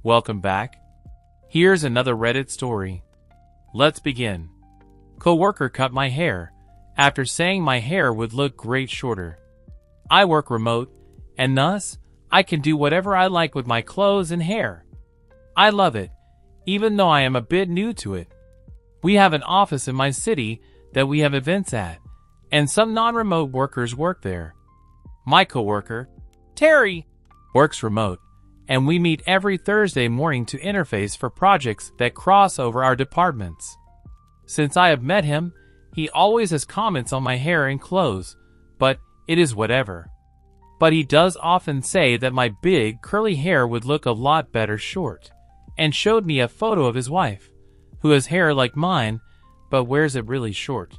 Welcome back. Here's another Reddit story. Let's begin. Coworker cut my hair after saying my hair would look great shorter. I work remote, and thus, I can do whatever I like with my clothes and hair. I love it, even though I am a bit new to it. We have an office in my city that we have events at, and some non-remote workers work there. My coworker, Terry, works remote, and we meet every Thursday morning to interface for projects that cross over our departments. Since I have met him, he always has comments on my hair and clothes, but it is whatever. But he does often say that my big, curly hair would look a lot better short, and showed me a photo of his wife, who has hair like mine, but wears it really short.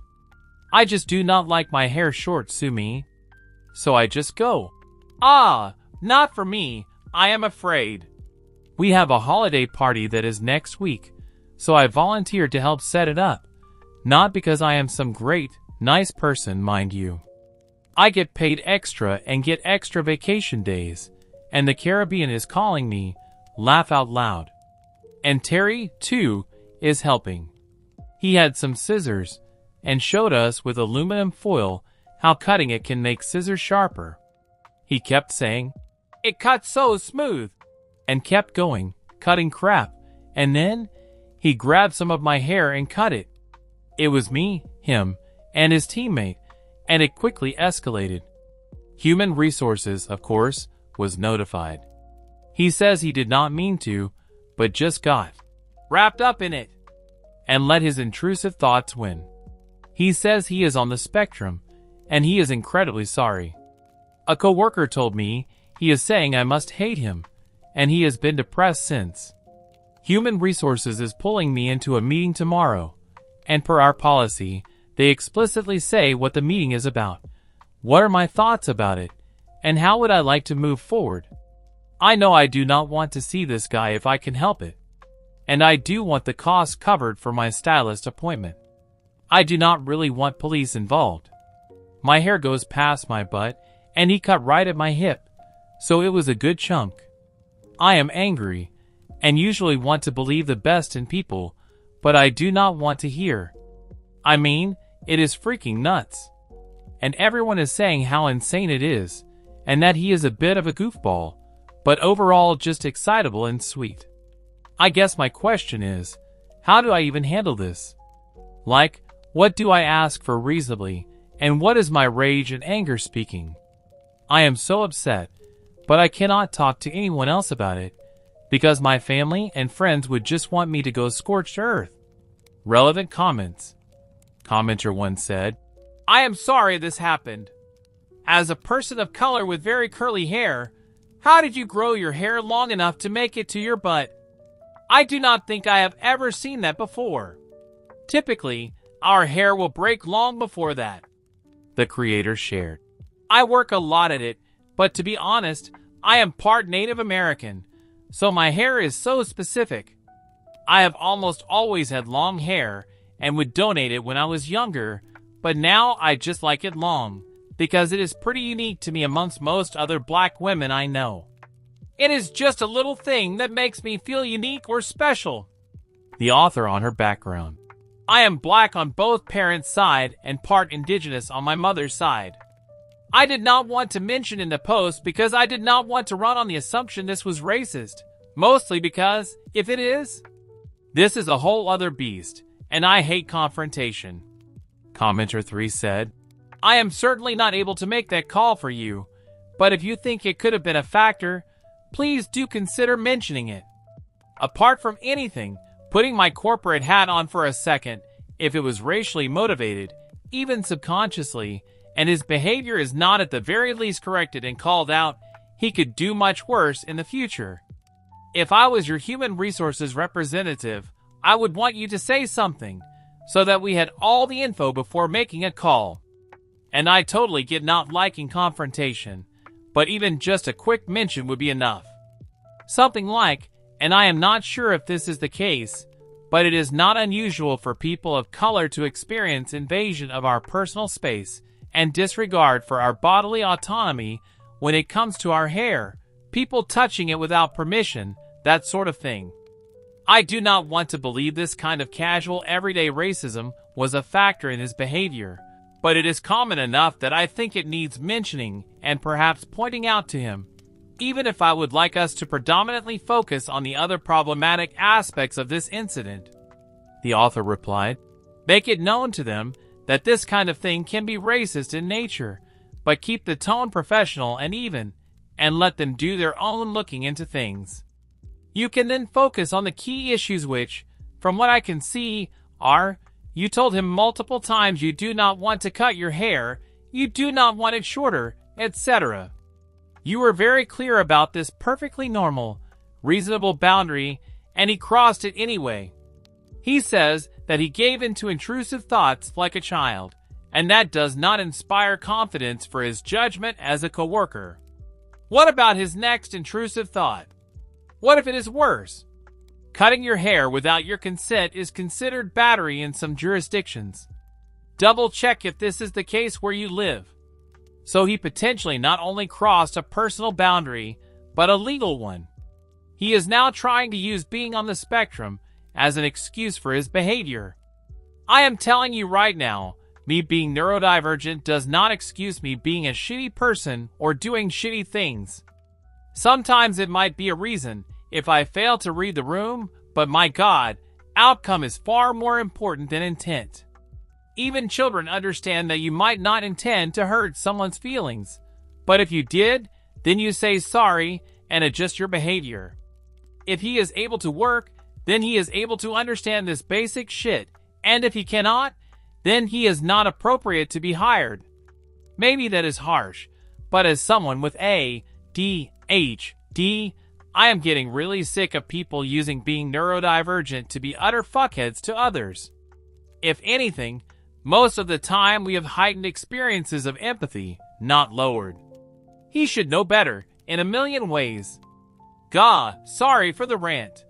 I just do not like my hair short, Sumi. So I just go, not for me, I am afraid. We have a holiday party that is next week, so I volunteered to help set it up. Not because I am some great, nice person, mind you. I get paid extra and get extra vacation days, and the Caribbean is calling me, laugh out loud. And Terry, too, is helping. He had some scissors, and showed us with aluminum foil how cutting it can make scissors sharper. He kept saying, "It cuts so smooth," and kept going, cutting crap, and then he grabbed some of my hair and cut it. It was me, him, and his teammate, and it quickly escalated. Human Resources, of course, was notified. He says he did not mean to, but just got wrapped up in it, and let his intrusive thoughts win. He says he is on the spectrum, and he is incredibly sorry. A coworker told me he is saying I must hate him, and he has been depressed since. Human Resources is pulling me into a meeting tomorrow, and per our policy, they explicitly say what the meeting is about, what are my thoughts about it, and how would I like to move forward. I know I do not want to see this guy if I can help it, and I do want the cost covered for my stylist appointment. I do not really want police involved. My hair goes past my butt, and he cut right at my hip, so it was a good chunk. I am angry, and usually want to believe the best in people, but I do not want to hear. I mean, it is freaking nuts. And everyone is saying how insane it is, and that he is a bit of a goofball, but overall just excitable and sweet. I guess my question is, how do I even handle this? Like, what do I ask for reasonably, and what is my rage and anger speaking? I am so upset, but I cannot talk to anyone else about it, because my family and friends would just want me to go scorched earth. Relevant comments. Commenter 1 said, "I am sorry this happened. As a person of color with very curly hair, how did you grow your hair long enough to make it to your butt? I do not think I have ever seen that before. Typically, our hair will break long before that." The creator shared, "I work a lot at it, but to be honest, I am part Native American, so my hair is so specific. I have almost always had long hair and would donate it when I was younger, but now I just like it long, because it is pretty unique to me amongst most other black women I know. It is just a little thing that makes me feel unique or special." The author on her background. "I am black on both parents' side and part indigenous on my mother's side. I did not want to mention in the post because I did not want to run on the assumption this was racist, mostly because, if it is, this is a whole other beast, and I hate confrontation." Commenter 3 said, "I am certainly not able to make that call for you, but if you think it could have been a factor, please do consider mentioning it. Apart from anything, putting my corporate hat on for a second, if it was racially motivated, even subconsciously, and his behavior is not at the very least corrected and called out, he could do much worse in the future. If I was your human resources representative, I would want you to say something, so that we had all the info before making a call. And I totally get not liking confrontation, but even just a quick mention would be enough. Something like, and I am not sure if this is the case, but it is not unusual for people of color to experience invasion of our personal space and disregard for our bodily autonomy when it comes to our hair, people touching it without permission, that sort of thing. I do not want to believe this kind of casual everyday racism was a factor in his behavior, but it is common enough that I think it needs mentioning and perhaps pointing out to him, even if I would like us to predominantly focus on the other problematic aspects of this incident. The author replied, "Make it known to them that this kind of thing can be racist in nature, but keep the tone professional and even, and let them do their own looking into things. You can then focus on the key issues which, from what I can see, are, you told him multiple times you do not want to cut your hair, you do not want it shorter, etc. You were very clear about this perfectly normal, reasonable boundary, and he crossed it anyway. He says that he gave in to intrusive thoughts like a child, and that does not inspire confidence for his judgment as a coworker. What about his next intrusive thought? What if it is worse? Cutting your hair without your consent is considered battery in some jurisdictions. Double check if this is the case where you live." So he potentially not only crossed a personal boundary, but a legal one. He is now trying to use being on the spectrum as an excuse for his behavior. I am telling you right now, me being neurodivergent does not excuse me being a shitty person or doing shitty things. Sometimes it might be a reason if I fail to read the room, but my God, outcome is far more important than intent. Even children understand that you might not intend to hurt someone's feelings, but if you did, then you say sorry and adjust your behavior. If he is able to work, then he is able to understand this basic shit, and if he cannot, then he is not appropriate to be hired. Maybe that is harsh, but as someone with ADHD, I am getting really sick of people using being neurodivergent to be utter fuckheads to others. If anything, most of the time we have heightened experiences of empathy, not lowered. He should know better, in a million ways. Gah, sorry for the rant.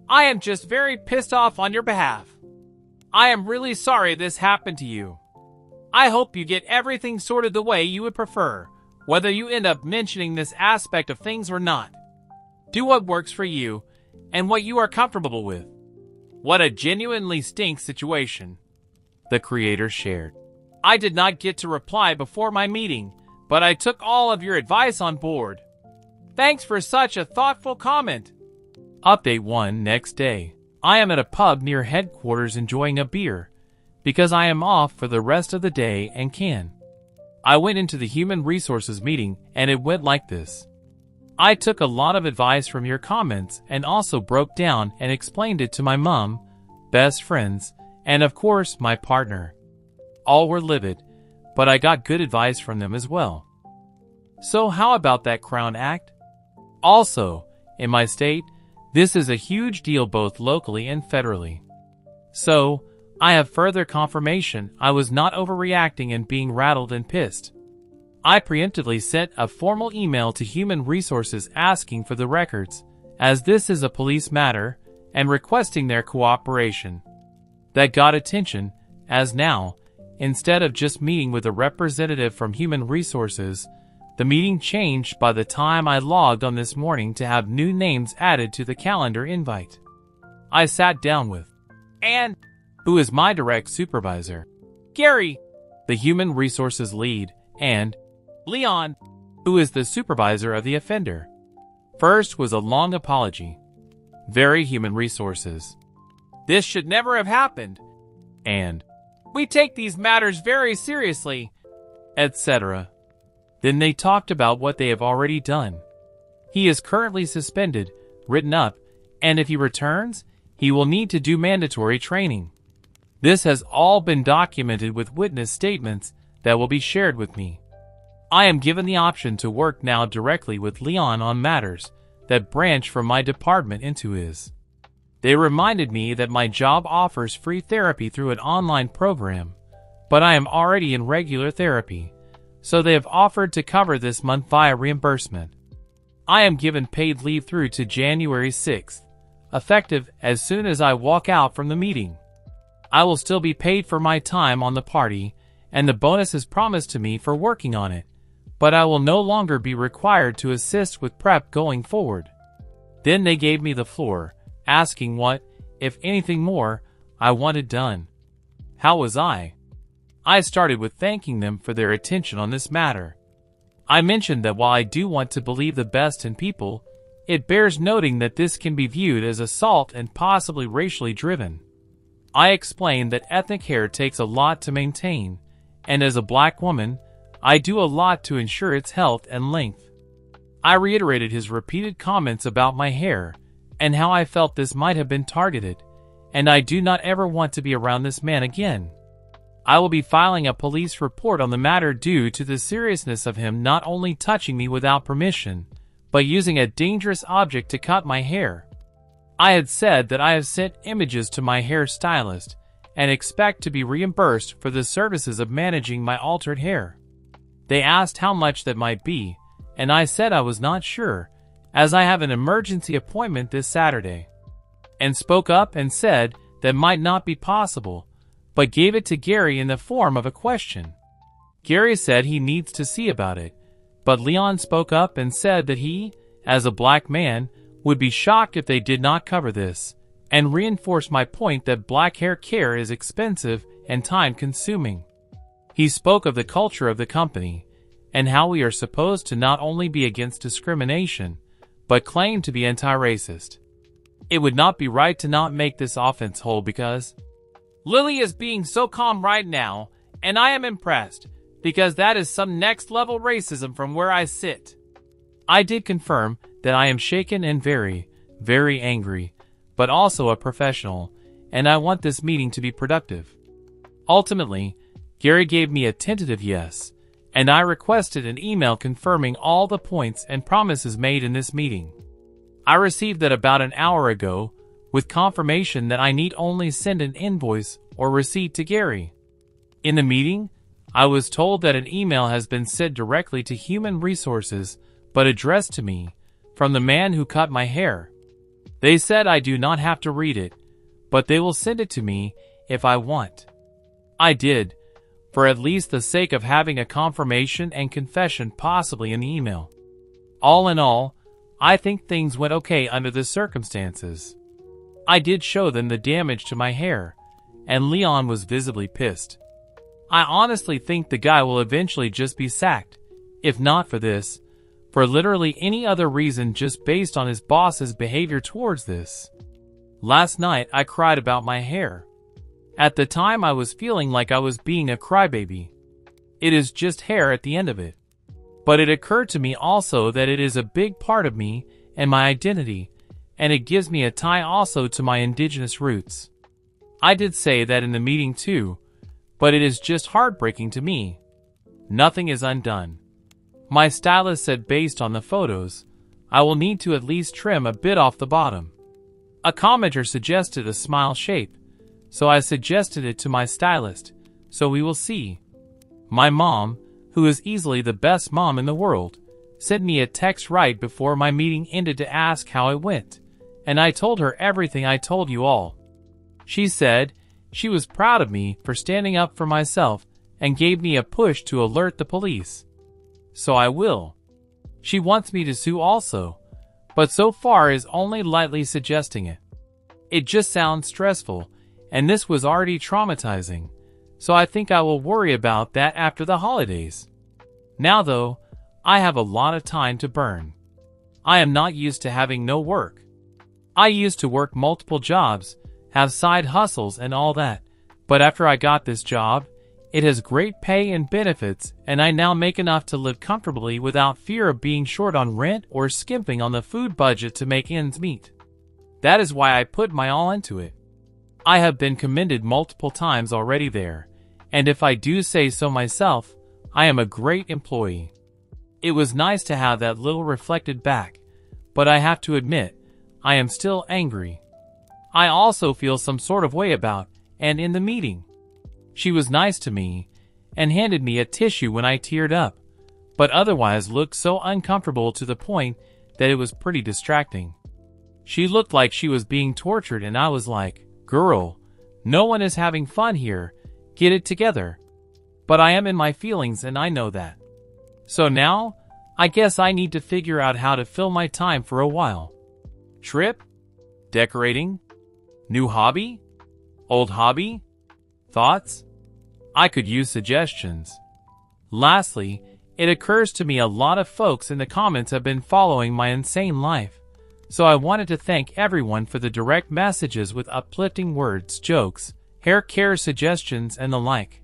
I am just very pissed off on your behalf. I am really sorry this happened to you. I hope you get everything sorted the way you would prefer, whether you end up mentioning this aspect of things or not. Do what works for you, and what you are comfortable with. What a genuinely stink situation," the creator shared. "I did not get to reply before my meeting, but I took all of your advice on board. Thanks for such a thoughtful comment." Update 1 next day. I am at a pub near headquarters enjoying a beer, because I am off for the rest of the day and can. I went into the human resources meeting and it went like this. I took a lot of advice from your comments and also broke down and explained it to my mom, best friends, and of course my partner. All were livid, but I got good advice from them as well. So how about that Crown Act? Also, in my state, this is a huge deal both locally and federally. So, I have further confirmation I was not overreacting and being rattled and pissed. I preemptively sent a formal email to Human Resources asking for the records, as this is a police matter, and requesting their cooperation. That got attention, as now, instead of just meeting with a representative from Human Resources, the meeting changed by the time I logged on this morning to have new names added to the calendar invite. I sat down with Ann, who is my direct supervisor, Gary, the Human Resources lead, and Leon, who is the supervisor of the offender. First was a long apology. Very Human Resources. This should never have happened. And we take these matters very seriously, etc. Then they talked about what they have already done. He is currently suspended, written up, and if he returns, he will need to do mandatory training. This has all been documented with witness statements that will be shared with me. I am given the option to work now directly with Leon on matters that branch from my department into his. They reminded me that my job offers free therapy through an online program, but I am already in regular therapy, so they have offered to cover this month via reimbursement. I am given paid leave through to January 6th, effective as soon as I walk out from the meeting. I will still be paid for my time on the party, and the bonus is promised to me for working on it, but I will no longer be required to assist with prep going forward. Then they gave me the floor, asking what, if anything more, I wanted done. How was I? I started with thanking them for their attention on this matter. I mentioned that while I do want to believe the best in people, it bears noting that this can be viewed as assault and possibly racially driven. I explained that ethnic hair takes a lot to maintain, and as a black woman, I do a lot to ensure its health and length. I reiterated his repeated comments about my hair, and how I felt this might have been targeted, and I do not ever want to be around this man again. I will be filing a police report on the matter due to the seriousness of him not only touching me without permission, but using a dangerous object to cut my hair. I had said that I have sent images to my hair stylist and expect to be reimbursed for the services of managing my altered hair. They asked how much that might be, and I said I was not sure, as I have an emergency appointment this Saturday, and spoke up and said that might not be possible, but gave it to Gary in the form of a question. Gary said he needs to see about it, but Leon spoke up and said that he, as a black man, would be shocked if they did not cover this, and reinforced my point that black hair care is expensive and time-consuming. He spoke of the culture of the company, and how we are supposed to not only be against discrimination, but claim to be anti-racist. It would not be right to not make this offense whole because Lily is being so calm right now, and I am impressed, because that is some next-level racism from where I sit. I did confirm that I am shaken and very, very angry, but also a professional, and I want this meeting to be productive. Ultimately, Gary gave me a tentative yes, and I requested an email confirming all the points and promises made in this meeting. I received that about an hour ago, with confirmation that I need only send an invoice or receipt to Gary. In the meeting, I was told that an email has been sent directly to Human Resources, but addressed to me, from the man who cut my hair. They said I do not have to read it, but they will send it to me if I want. I did, for at least the sake of having a confirmation and confession possibly in the email. All in all, I think things went okay under the circumstances. I did show them the damage to my hair, and Leon was visibly pissed. I honestly think the guy will eventually just be sacked, if not for this, for literally any other reason just based on his boss's behavior towards this. Last night I cried about my hair. At the time I was feeling like I was being a crybaby. It is just hair at the end of it. But it occurred to me also that it is a big part of me and my identity, and it gives me a tie also to my indigenous roots. I did say that in the meeting too, but it is just heartbreaking to me. Nothing is undone. My stylist said based on the photos, I will need to at least trim a bit off the bottom. A commenter suggested a smile shape, so I suggested it to my stylist, so we will see. My mom, who is easily the best mom in the world, sent me a text right before my meeting ended to ask how it went, and I told her everything I told you all. She said she was proud of me for standing up for myself and gave me a push to alert the police. So I will. She wants me to sue also, but so far is only lightly suggesting it. It just sounds stressful, and this was already traumatizing, so I think I will worry about that after the holidays. Now though, I have a lot of time to burn. I am not used to having no work. I used to work multiple jobs, have side hustles and all that, but after I got this job, it has great pay and benefits, and I now make enough to live comfortably without fear of being short on rent or skimping on the food budget to make ends meet. That is why I put my all into it. I have been commended multiple times already there, and if I do say so myself, I am a great employee. It was nice to have that little reflected back, but I have to admit, I am still angry. I also feel some sort of way about, and in the meeting. She was nice to me, and handed me a tissue when I teared up, but otherwise looked so uncomfortable to the point that it was pretty distracting. She looked like she was being tortured, and I was like, girl, no one is having fun here, get it together. But I am in my feelings and I know that. So now, I guess I need to figure out how to fill my time for a while. Trip? Decorating? New hobby? Old hobby? Thoughts? I could use suggestions. Lastly, it occurs to me a lot of folks in the comments have been following my insane life, so I wanted to thank everyone for the direct messages with uplifting words, jokes, hair care suggestions, and the like.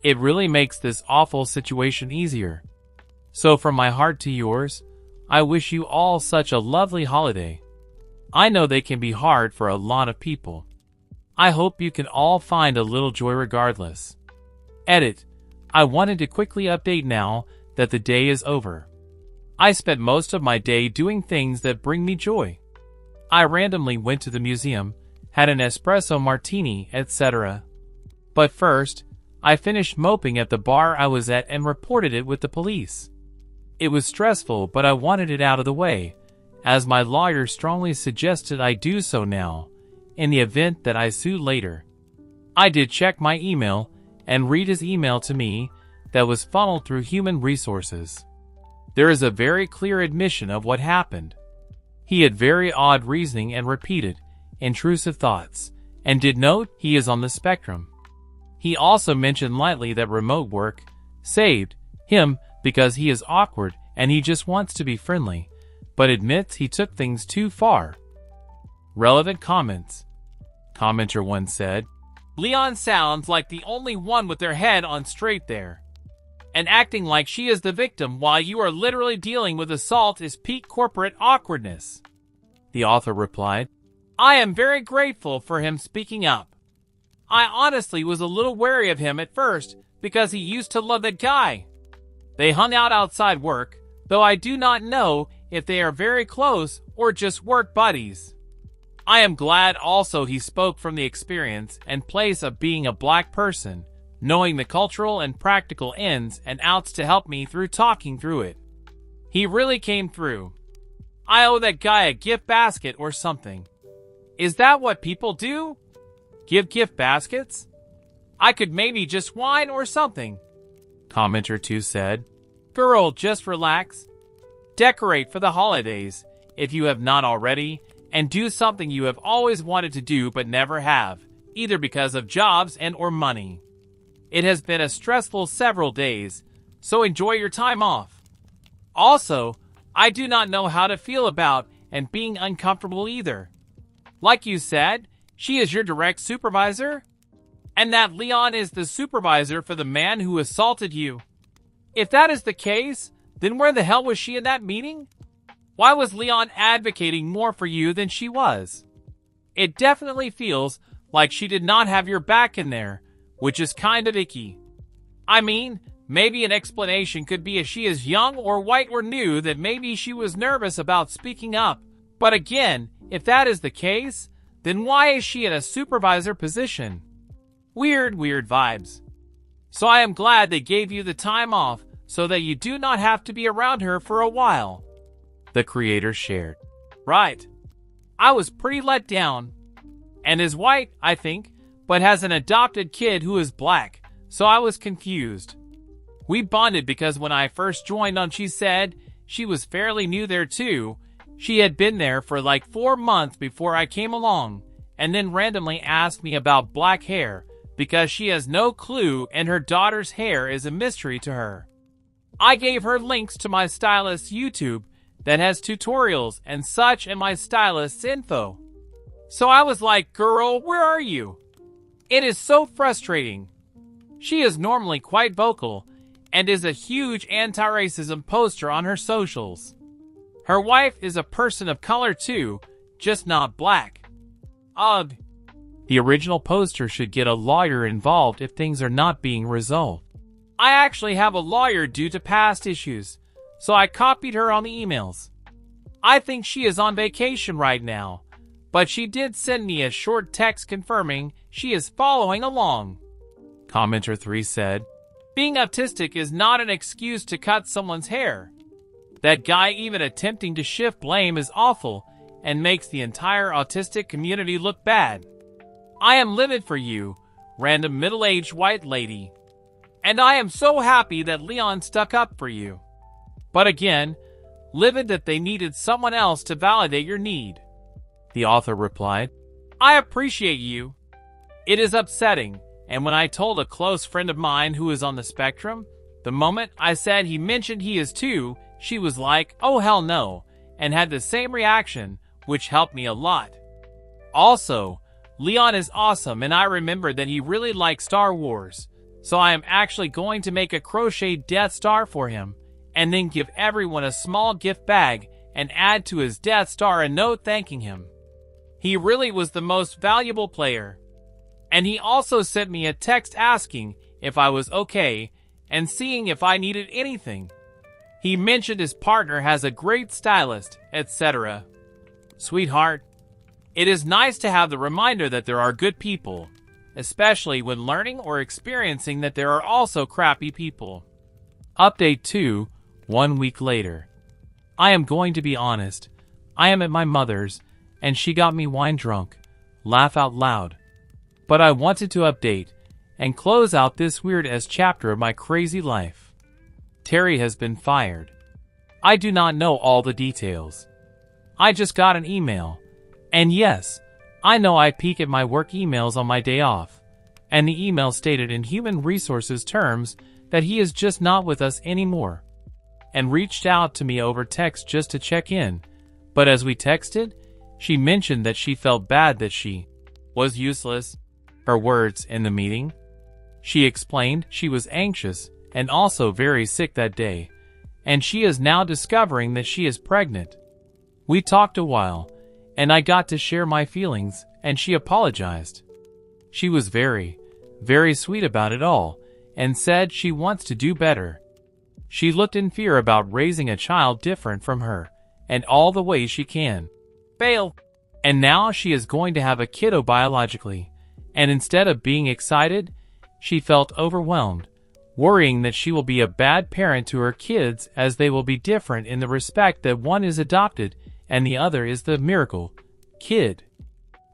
It really makes this awful situation easier. So from my heart to yours, I wish you all such a lovely holiday. I know they can be hard for a lot of people. I hope you can all find a little joy regardless. Edit. I wanted to quickly update now that the day is over. I spent most of my day doing things that bring me joy. I randomly went to the museum, had an espresso martini, etc. But first, I finished moping at the bar I was at and reported it with the police. It was stressful, but I wanted it out of the way, as my lawyer strongly suggested I do so now, in the event that I sue later. I did check my email and read his email to me that was funneled through human resources. There is a very clear admission of what happened. He had very odd reasoning and repeated, intrusive thoughts, and did note he is on the spectrum. He also mentioned lightly that remote work saved him because he is awkward and he just wants to be friendly, but admits he took things too far. Relevant comments. Commenter 1 said, Leon sounds like the only one with their head on straight there. And acting like she is the victim while you are literally dealing with assault is peak corporate awkwardness. The author replied, I am very grateful for him speaking up. I honestly was a little wary of him at first because he used to love that guy. They hung out outside work, though I do not know if they are very close or just work buddies. I am glad also he spoke from the experience and place of being a black person, knowing the cultural and practical ins and outs to help me through talking through it. He really came through. I owe that guy a gift basket or something. Is that what people do? Give gift baskets? I could maybe just wine or something. Commenter 2 said, Girl, just relax. Decorate for the holidays, if you have not already, and do something you have always wanted to do but never have, either because of jobs and or money. It has been a stressful several days, so enjoy your time off. Also, I do not know how to feel about and being uncomfortable either. Like you said, she is your direct supervisor? And that Leon is the supervisor for the man who assaulted you. If that is the case, then where the hell was she in that meeting? Why was Leon advocating more for you than she was? It definitely feels like she did not have your back in there, which is kind of icky. I mean, maybe an explanation could be if she is young or white or new that maybe she was nervous about speaking up. But again, if that is the case, then why is she in a supervisor position? Weird vibes. So I am glad they gave you the time off so that you do not have to be around her for a while. The creator shared. Right. I was pretty let down. And is white, I think, but has an adopted kid who is black, so I was confused. We bonded because when I first joined on, she said she was fairly new there too. She had been there for like 4 months before I came along, and then randomly asked me about black hair because she has no clue and her daughter's hair is a mystery to her. I gave her links to my stylist's YouTube that has tutorials and such and my stylist's info. So I was like, girl, where are you? It is so frustrating. She is normally quite vocal and is a huge anti-racism poster on her socials. Her wife is a person of color too, just not black. Ugh. The original poster should get a lawyer involved if things are not being resolved. I actually have a lawyer due to past issues, so I copied her on the emails. I think she is on vacation right now, but she did send me a short text confirming she is following along. Commenter 3 said, being autistic is not an excuse to cut someone's hair. That guy even attempting to shift blame is awful and makes the entire autistic community look bad. I am livid for you, random middle-aged white lady. And I am so happy that Leon stuck up for you. But again, livid that they needed someone else to validate your need. the author replied. I appreciate you. It is upsetting, and when I told a close friend of mine who is on the spectrum, the moment I said he mentioned he is too, she was like, oh hell no, and had the same reaction, which helped me a lot. Also, Leon is awesome, and I remembered that he really likes Star Wars, so I am actually going to make a crocheted Death Star for him, and then give everyone a small gift bag and add to his Death Star a note thanking him. He really was the most valuable player. And he also sent me a text asking if I was okay and seeing if I needed anything. He mentioned his partner has a great stylist, etc. Sweetheart, it is nice to have the reminder that there are good people, especially when learning or experiencing that there are also crappy people. Update 2, 1 week later. I am going to be honest. I am at my mother's, and she got me wine drunk. Laugh out loud. But I wanted to update and close out this weird-ass chapter of my crazy life. Terry has been fired. I do not know all the details. I just got an email. And yes, I know I peek at my work emails on my day off. And the email stated in human resources terms that he is just not with us anymore. And reached out to me over text just to check in. But as we texted, she mentioned that she felt bad that she was useless. Her words in the meeting. She explained she was anxious and also very sick that day, and she is now discovering that she is pregnant. We talked a while, and I got to share my feelings, and she apologized. She was very, very sweet about it all, and said she wants to do better. She looked in fear about raising a child different from her, and all the ways she can fail. And now she is going to have a kiddo biologically. And instead of being excited, she felt overwhelmed, worrying that she will be a bad parent to her kids as they will be different in the respect that one is adopted and the other is the miracle kid.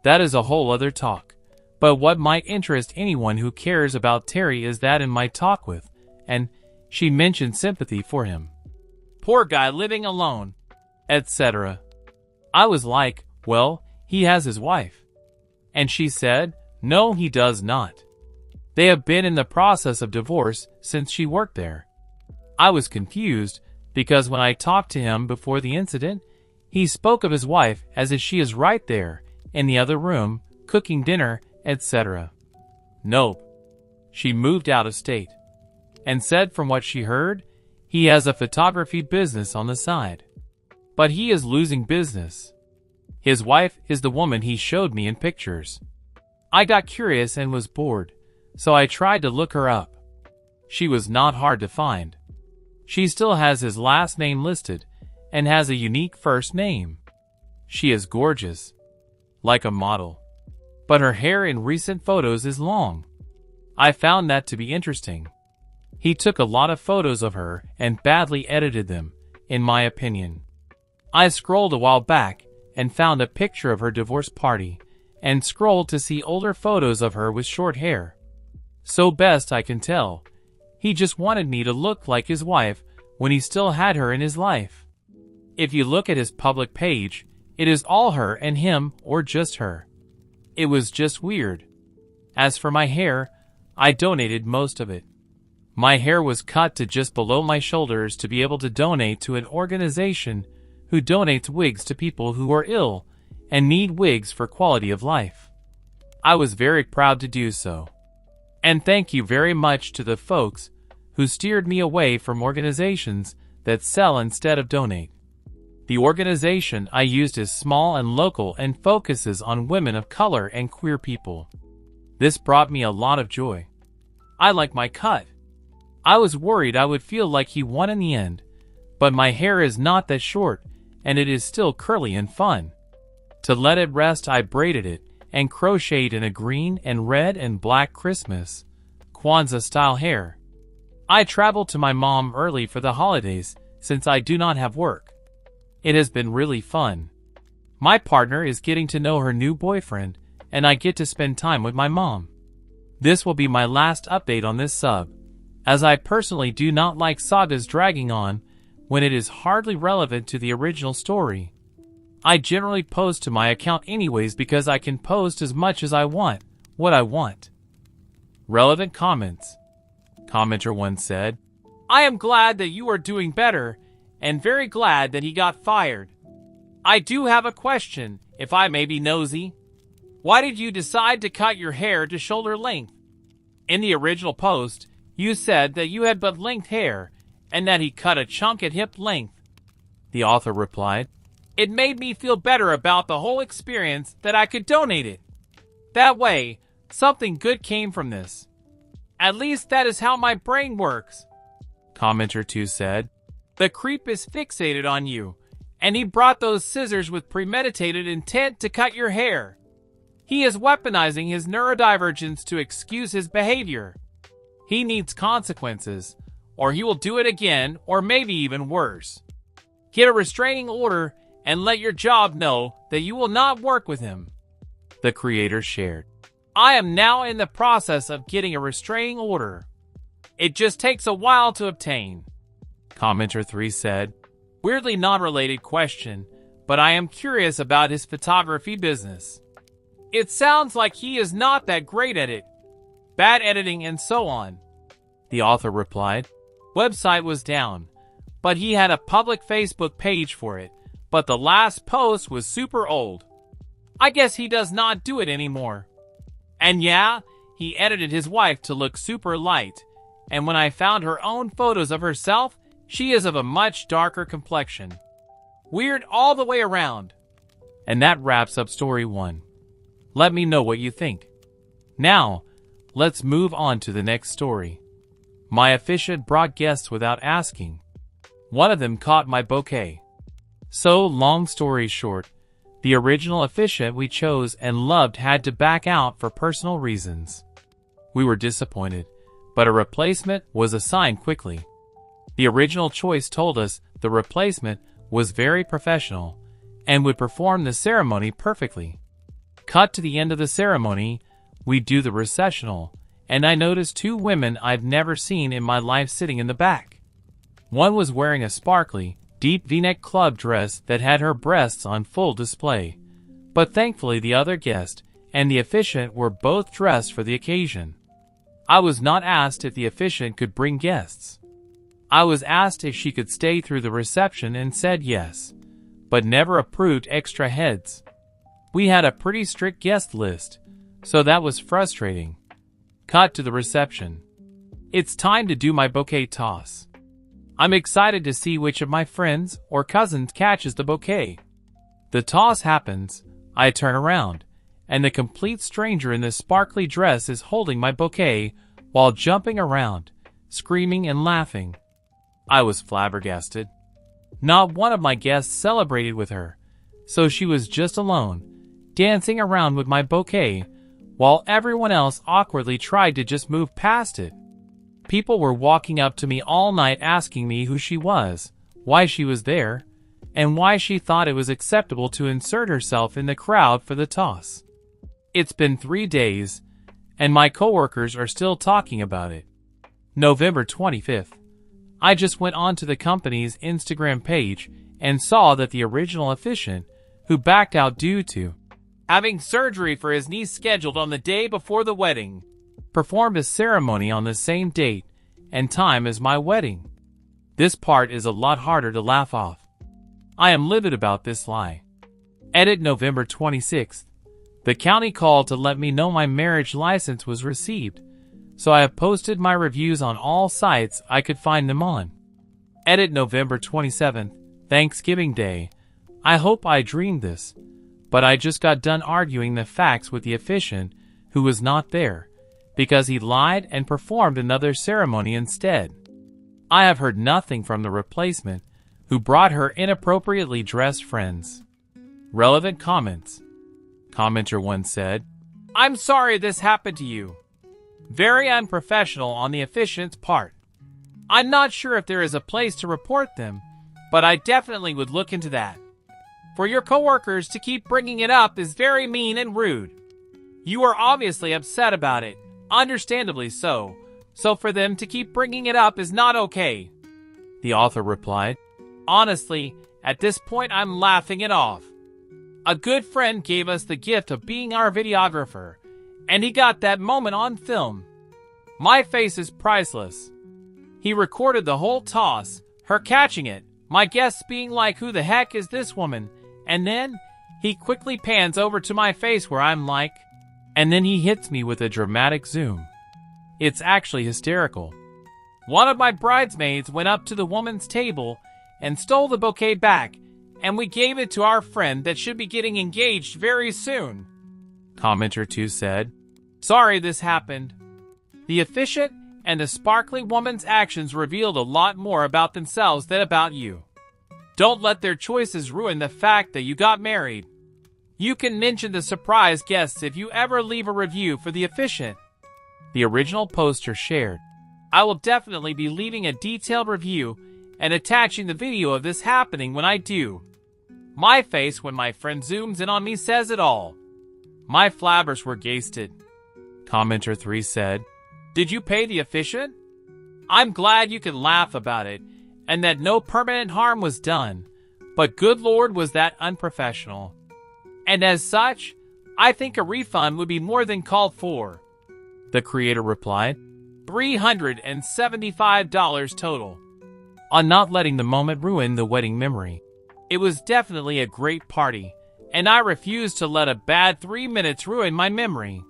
That is a whole other talk. But what might interest anyone who cares about Terry is that in my talk with, and she mentioned sympathy for him. Poor guy living alone, etc. I was like, well, he has his wife. And she said, no, he does not. They have been in the process of divorce since she worked there. I was confused because when I talked to him before the incident, he spoke of his wife as if she is right there in the other room, cooking dinner, etc. Nope. She moved out of state. And said from what she heard, he has a photography business on the side. But he is losing business. His wife is the woman he showed me in pictures. I got curious and was bored, so I tried to look her up. She was not hard to find. She still has his last name listed and has a unique first name. She is gorgeous, like a model, but her hair in recent photos is long. I found that to be interesting. He took a lot of photos of her and badly edited them, in my opinion. I scrolled a while back and found a picture of her divorce party and scrolled to see older photos of her with short hair. So best I can tell, he just wanted me to look like his wife when he still had her in his life. If you look at his public page, it is all her and him or just her. It was just weird. As for my hair, I donated most of it. My hair was cut to just below my shoulders to be able to donate to an organization who donates wigs to people who are ill and need wigs for quality of life. I was very proud to do so. And thank you very much to the folks who steered me away from organizations that sell instead of donate. The organization I used is small and local and focuses on women of color and queer people. This brought me a lot of joy. I like my cut. I was worried I would feel like he won in the end, but my hair is not that short and it is still curly and fun. To let it rest, I braided it and crocheted in a green and red and black Christmas, Kwanzaa-style hair. I traveled to my mom early for the holidays since I do not have work. It has been really fun. My partner is getting to know her new boyfriend, and I get to spend time with my mom. This will be my last update on this sub, as I personally do not like sagas dragging on when it is hardly relevant to the original story. I generally post to my account anyways because I can post as much as I want, what I want. Relevant comments. Commenter 1 said, I am glad that you are doing better and very glad that he got fired. I do have a question, if I may be nosy. Why did you decide to cut your hair to shoulder length? In the original post, you said that you had but length hair and that he cut a chunk at hip length. The author replied, It made me feel better about the whole experience that I could donate it. That way, something good came from this. At least that is how my brain works. Commenter 2 said, The creep is fixated on you, and he brought those scissors with premeditated intent to cut your hair. He is weaponizing his neurodivergence to excuse his behavior. He needs consequences, or he will do it again, or maybe even worse. Get a restraining order and let your job know that you will not work with him. The creator shared, I am now in the process of getting a restraining order. It just takes a while to obtain. Commenter 3 said, Weirdly non-related question, but I am curious about his photography business. It sounds like he is not that great at it. Bad editing and so on. The author replied, Website was down, but he had a public Facebook page for it, but the last post was super old. I guess he does not do it anymore. And yeah, he edited his wife to look super light, and when I found her own photos of herself, she is of a much darker complexion. Weird all the way around. And that wraps up story 1. Let me know what you think. Now, let's move on to the next story. My officiant brought guests without asking. One of them caught my bouquet. So, long story short, the original officiant we chose and loved had to back out for personal reasons. We were disappointed, but a replacement was assigned quickly. The original choice told us the replacement was very professional and would perform the ceremony perfectly. Cut to the end of the ceremony, we do the recessional, and I noticed 2 women I've never seen in my life sitting in the back. One was wearing a sparkly, deep V-neck club dress that had her breasts on full display, but thankfully the other guest and the officiant were both dressed for the occasion. I was not asked if the officiant could bring guests. I was asked if she could stay through the reception and said yes, but never approved extra heads. We had a pretty strict guest list, so that was frustrating. Cut to the reception. It's time to do my bouquet toss. I'm excited to see which of my friends or cousins catches the bouquet. The toss happens, I turn around, and the complete stranger in the sparkly dress is holding my bouquet while jumping around, screaming and laughing. I was flabbergasted. Not one of my guests celebrated with her, so she was just alone, dancing around with my bouquet, while everyone else awkwardly tried to just move past it. People were walking up to me all night asking me who she was, why she was there, and why she thought it was acceptable to insert herself in the crowd for the toss. It's been 3 days, and my coworkers are still talking about it. November 25th. I just went onto the company's Instagram page and saw that the original officiant, who backed out due to having surgery for his knee scheduled on the day before the wedding, performed a ceremony on the same date and time as my wedding. This part is a lot harder to laugh off. I am livid about this lie. Edit November 26th. The county called to let me know my marriage license was received, so I have posted my reviews on all sites I could find them on. Edit November 27th, Thanksgiving Day. I hope I dreamed this, but I just got done arguing the facts with the officiant who was not there, because he lied and performed another ceremony instead. I have heard nothing from the replacement, who brought her inappropriately dressed friends. Relevant comments. Commenter 1 said, I'm sorry this happened to you. Very unprofessional on the officiant's part. I'm not sure if there is a place to report them, but I definitely would look into that. For your coworkers to keep bringing it up is very mean and rude. You are obviously upset about it, understandably so for them to keep bringing it up is not okay. The author replied, Honestly, at this point I'm laughing it off. A good friend gave us the gift of being our videographer, and he got that moment on film. My face is priceless. He recorded the whole toss, her catching it, my guests being like, "Who the heck is this woman?" And then he quickly pans over to my face where I'm like, and then he hits me with a dramatic zoom. It's actually hysterical. One of my bridesmaids went up to the woman's table and stole the bouquet back, and we gave it to our friend that should be getting engaged very soon. Commenter 2 said, "Sorry this happened." The officiant and the sparkly woman's actions revealed a lot more about themselves than about you. Don't let their choices ruin the fact that you got married. You can mention the surprise guests if you ever leave a review for the officiant. The original poster shared. I will definitely be leaving a detailed review and attaching the video of this happening when I do. My face when my friend zooms in on me says it all. My flabbers were gasted. Commenter 3 said, "Did you pay the officiant? I'm glad you can laugh about it and that no permanent harm was done, but good Lord was that unprofessional. And as such, I think a refund would be more than called for." The creator replied, $375 total. On not letting the moment ruin the wedding memory. It was definitely a great party, and I refuse to let a bad 3 minutes ruin my memory.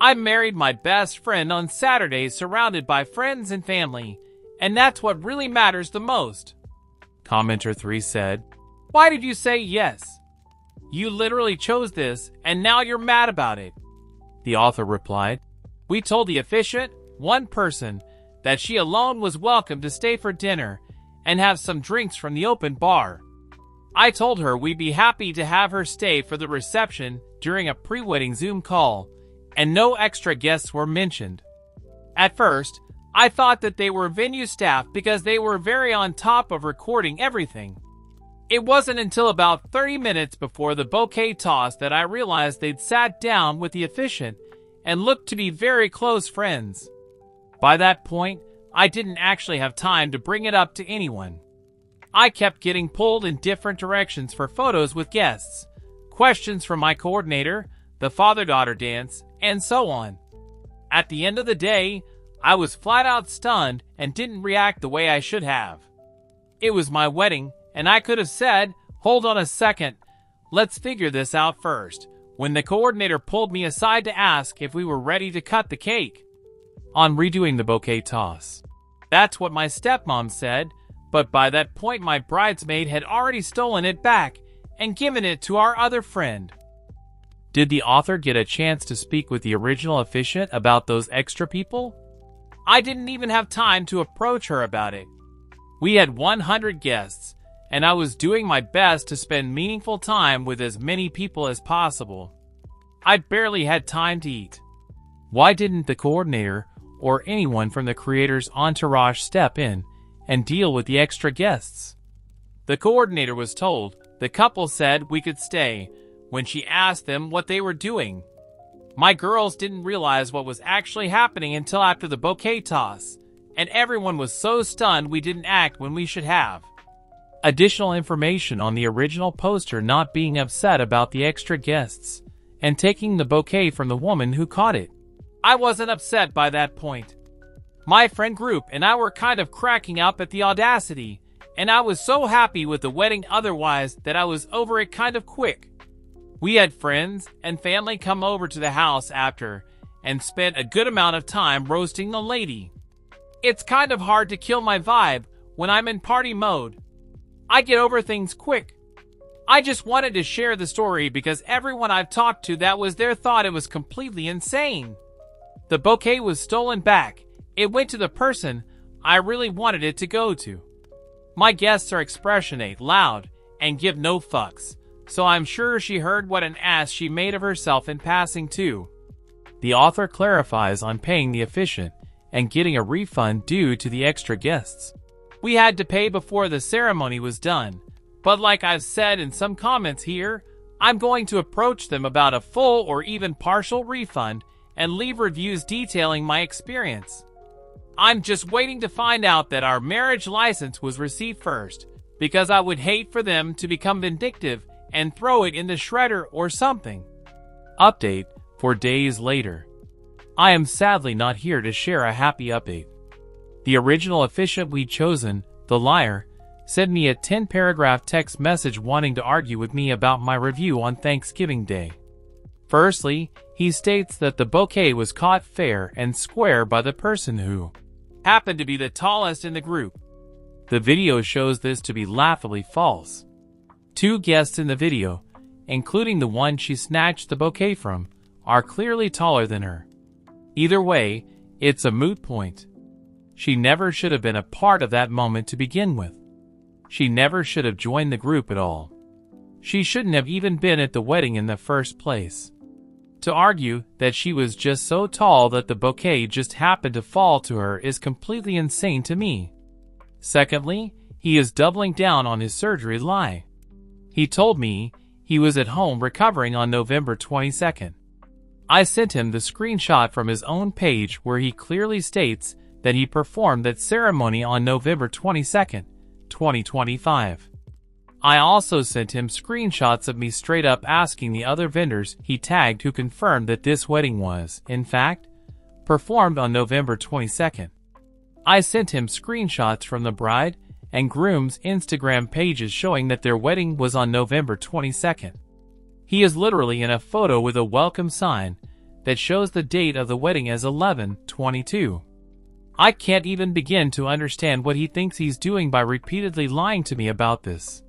I married my best friend on Saturday surrounded by friends and family, and that's what really matters the most. Commenter 3 said, "Why did you say yes? You literally chose this, and now you're mad about it." The author replied, "We told the officiant, one person, that she alone was welcome to stay for dinner and have some drinks from the open bar. I told her we'd be happy to have her stay for the reception during a pre-wedding Zoom call, and no extra guests were mentioned. At first, I thought that they were venue staff because they were very on top of recording everything. It wasn't until about 30 minutes before the bouquet toss that I realized they'd sat down with the officiant and looked to be very close friends. By that point, I didn't actually have time to bring it up to anyone. I kept getting pulled in different directions for photos with guests, questions from my coordinator, the father-daughter dance, and so on. At the end of the day, I was flat out stunned and didn't react the way I should have. It was my wedding, and I could have said, "Hold on a second, let's figure this out first," when the coordinator pulled me aside to ask if we were ready to cut the cake. On redoing the bouquet toss. That's what my stepmom said, but by that point my bridesmaid had already stolen it back and given it to our other friend. Did the author get a chance to speak with the original officiant about those extra people? I didn't even have time to approach her about it. We had 100 guests, and I was doing my best to spend meaningful time with as many people as possible. I barely had time to eat. Why didn't the coordinator or anyone from the creator's entourage step in and deal with the extra guests? The coordinator was told the couple said we could stay when she asked them what they were doing. My girls didn't realize what was actually happening until after the bouquet toss, and everyone was so stunned we didn't act when we should have. Additional information on the original poster not being upset about the extra guests and taking the bouquet from the woman who caught it. I wasn't upset by that point. My friend group and I were kind of cracking up at the audacity, and I was so happy with the wedding otherwise that I was over it kind of quick. We had friends and family come over to the house after and spent a good amount of time roasting the lady. It's kind of hard to kill my vibe when I'm in party mode. I get over things quick. I just wanted to share the story because everyone I've talked to that was there thought it was completely insane. The bouquet was stolen back. It went to the person I really wanted it to go to. My guests are expressionate, loud, and give no fucks, so I'm sure she heard what an ass she made of herself in passing too. The author clarifies on paying the officiant and getting a refund due to the extra guests. We had to pay before the ceremony was done, but like I've said in some comments here, I'm going to approach them about a full or even partial refund and leave reviews detailing my experience. I'm just waiting to find out that our marriage license was received first, because I would hate for them to become vindictive and throw it in the shredder or something. Update, 4 days later. I am sadly not here to share a happy update. The original officiant we'd chosen, the liar, sent me a 10-paragraph text message wanting to argue with me about my review on Thanksgiving Day. Firstly, he states that the bouquet was caught fair and square by the person who happened to be the tallest in the group. The video shows this to be laughably false. 2 guests in the video, including the one she snatched the bouquet from, are clearly taller than her. Either way, it's a moot point. She never should have been a part of that moment to begin with. She never should have joined the group at all. She shouldn't have even been at the wedding in the first place. To argue that she was just so tall that the bouquet just happened to fall to her is completely insane to me. Secondly, he is doubling down on his surgery lie. He told me he was at home recovering on November 22nd. I sent him the screenshot from his own page where he clearly states that he performed that ceremony on November 22nd, 2025. I also sent him screenshots of me straight up asking the other vendors he tagged who confirmed that this wedding was, in fact, performed on November 22nd. I sent him screenshots from the bride and groom's Instagram pages showing that their wedding was on November 22nd. He is literally in a photo with a welcome sign that shows the date of the wedding as 11/22. I can't even begin to understand what he thinks he's doing by repeatedly lying to me about this.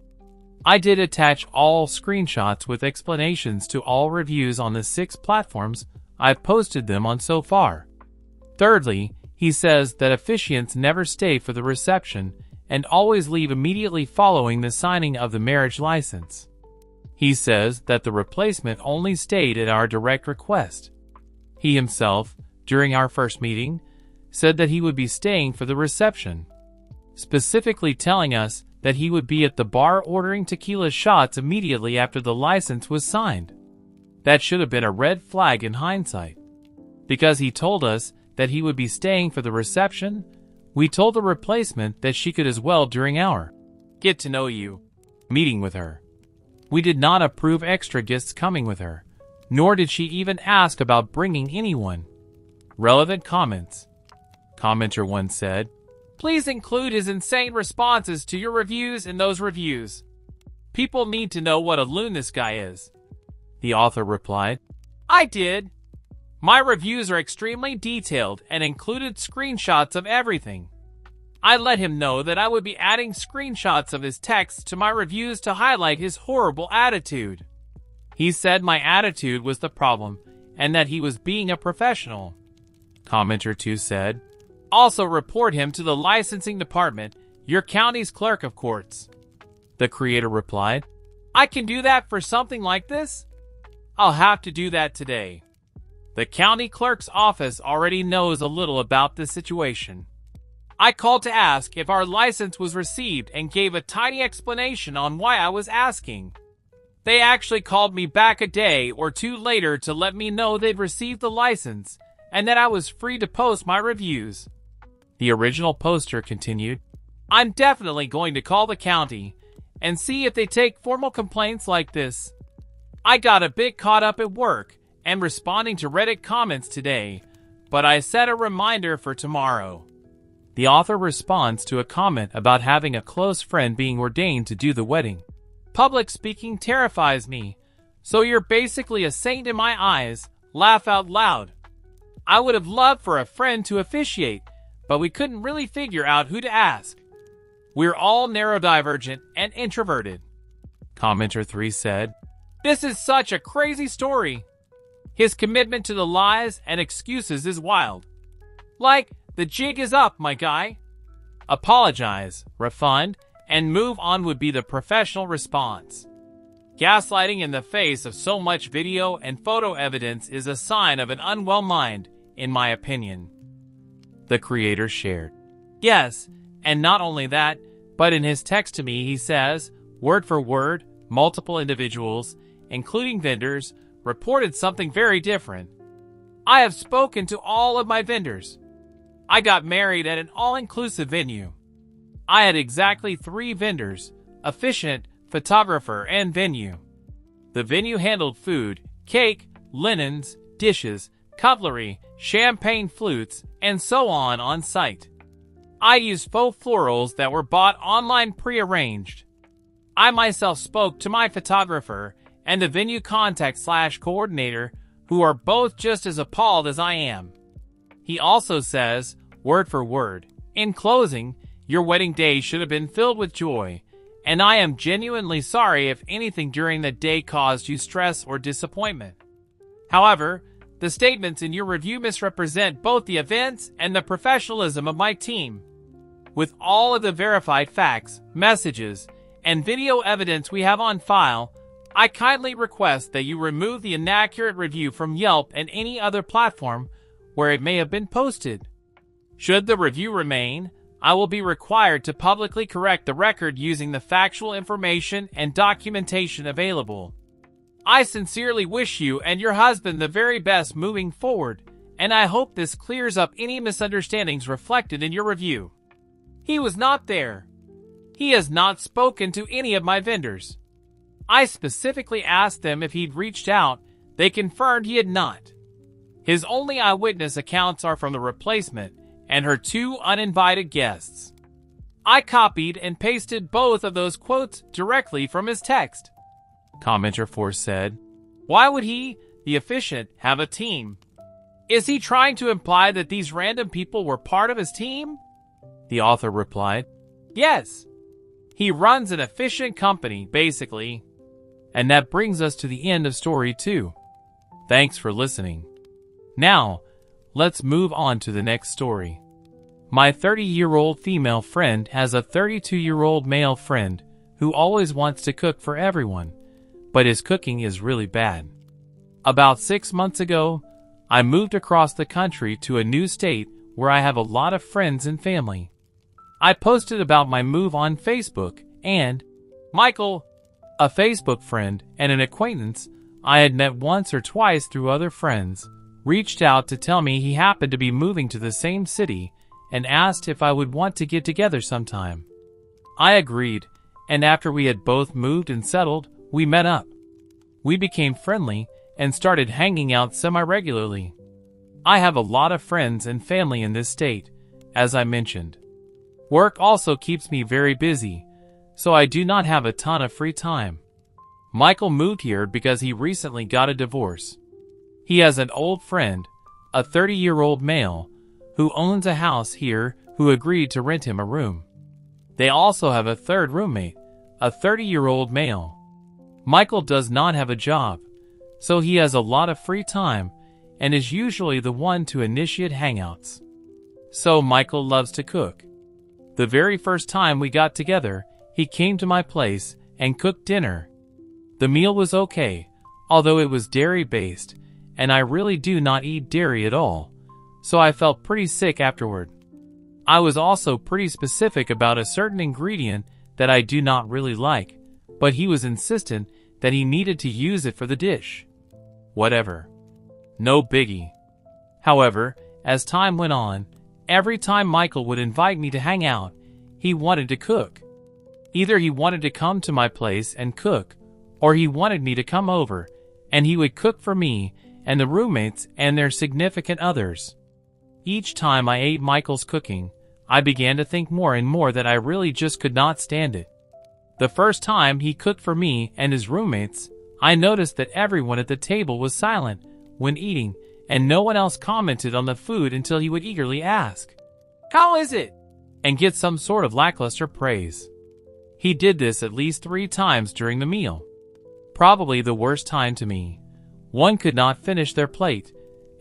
I did attach all screenshots with explanations to all reviews on the 6 platforms I've posted them on so far. Thirdly, he says that officiants never stay for the reception and always leave immediately following the signing of the marriage license. He says that the replacement only stayed at our direct request. He himself, during our first meeting, said that he would be staying for the reception, specifically telling us that he would be at the bar ordering tequila shots immediately after the license was signed. That should have been a red flag in hindsight. Because he told us that he would be staying for the reception, we told the replacement that she could as well during our get to know you meeting with her. We did not approve extra guests coming with her, nor did she even ask about bringing anyone. Relevant comments. Commenter 1 said, "Please include his insane responses to your reviews in those reviews. People need to know what a loon this guy is." The author replied, "I did. My reviews are extremely detailed and included screenshots of everything. I let him know that I would be adding screenshots of his texts to my reviews to highlight his horrible attitude. He said my attitude was the problem and that he was being a professional." Commenter 2 said, "Also report him to the licensing department, your county's clerk of courts." The creator replied, "I can do that for something like this? I'll have to do that today. The county clerk's office already knows a little about this situation. I called to ask if our license was received and gave a tiny explanation on why I was asking. They actually called me back a day or 2 later to let me know they'd received the license and that I was free to post my reviews." The original poster continued, "I'm definitely going to call the county and see if they take formal complaints like this. I got a bit caught up at work and responding to Reddit comments today, but I set a reminder for tomorrow." The author responds to a comment about having a close friend being ordained to do the wedding. "Public speaking terrifies me, so you're basically a saint in my eyes. Laugh out loud. I would have loved for a friend to officiate, but we couldn't really figure out who to ask. We're all neurodivergent and introverted." Commenter 3 said, "This is such a crazy story. His commitment to the lies and excuses is wild. Like, the jig is up, my guy. Apologize, refund, and move on would be the professional response. Gaslighting in the face of so much video and photo evidence is a sign of an unwell mind, in my opinion." The creator shared, "Yes, and not only that, but in his text to me he says, word for word, multiple individuals, including vendors, reported something very different. I have spoken to all of my vendors. I got married at an all-inclusive venue. I had exactly 3 vendors, officiant, photographer, and venue. The venue handled food, cake, linens, dishes, cutlery, champagne flutes, and so on site. I used faux florals that were bought online pre-arranged. I myself spoke to my photographer and the venue contact/coordinator, who are both just as appalled as I am. He also says, word for word, in closing, your wedding day should have been filled with joy, and I am genuinely sorry if anything during the day caused you stress or disappointment. However, the statements in your review misrepresent both the events and the professionalism of my team. With all of the verified facts, messages, and video evidence we have on file, I kindly request that you remove the inaccurate review from Yelp and any other platform where it may have been posted. Should the review remain, I will be required to publicly correct the record using the factual information and documentation available. I sincerely wish you and your husband the very best moving forward, and I hope this clears up any misunderstandings reflected in your review. He was not there. He has not spoken to any of my vendors. I specifically asked them if he'd reached out. They confirmed he had not. His only eyewitness accounts are from the replacement and her 2 uninvited guests. I copied and pasted both of those quotes directly from his text. Commenter 4 said, "Why would he, the officiant, have a team? Is he trying to imply that these random people were part of his team?" The author replied, "Yes. He runs an efficient company, basically." And that brings us to the end of story 2. Thanks for listening. Now, let's move on to the next story. My 30-year-old female friend has a 32-year-old male friend who always wants to cook for everyone, but his cooking is really bad. About 6 months ago, I moved across the country to a new state where I have a lot of friends and family. I posted about my move on Facebook, and Michael, a Facebook friend and an acquaintance I had met once or twice through other friends, reached out to tell me he happened to be moving to the same city and asked if I would want to get together sometime. I agreed, and after we had both moved and settled, we met up. We became friendly and started hanging out semi-regularly. I have a lot of friends and family in this state, as I mentioned. Work also keeps me very busy, so I do not have a ton of free time. Michael moved here because he recently got a divorce. He has an old friend, a 30-year-old male, who owns a house here who agreed to rent him a room. They also have a third roommate, a 30-year-old male. Michael does not have a job, so he has a lot of free time and is usually the one to initiate hangouts. So Michael loves to cook. The very first time we got together, he came to my place and cooked dinner. The meal was okay, although it was dairy-based, and I really do not eat dairy at all, so I felt pretty sick afterward. I was also pretty specific about a certain ingredient that I do not really like, but he was insistent that he needed to use it for the dish. Whatever. No biggie. However, as time went on, every time Michael would invite me to hang out, he wanted to cook. Either he wanted to come to my place and cook, or he wanted me to come over, and he would cook for me and the roommates and their significant others. Each time I ate Michael's cooking, I began to think more and more that I really just could not stand it. The first time he cooked for me and his roommates, I noticed that everyone at the table was silent when eating, and no one else commented on the food until he would eagerly ask, "How is it?" and get some sort of lackluster praise. He did this at least 3 times during the meal. Probably the worst time to me. One could not finish their plate,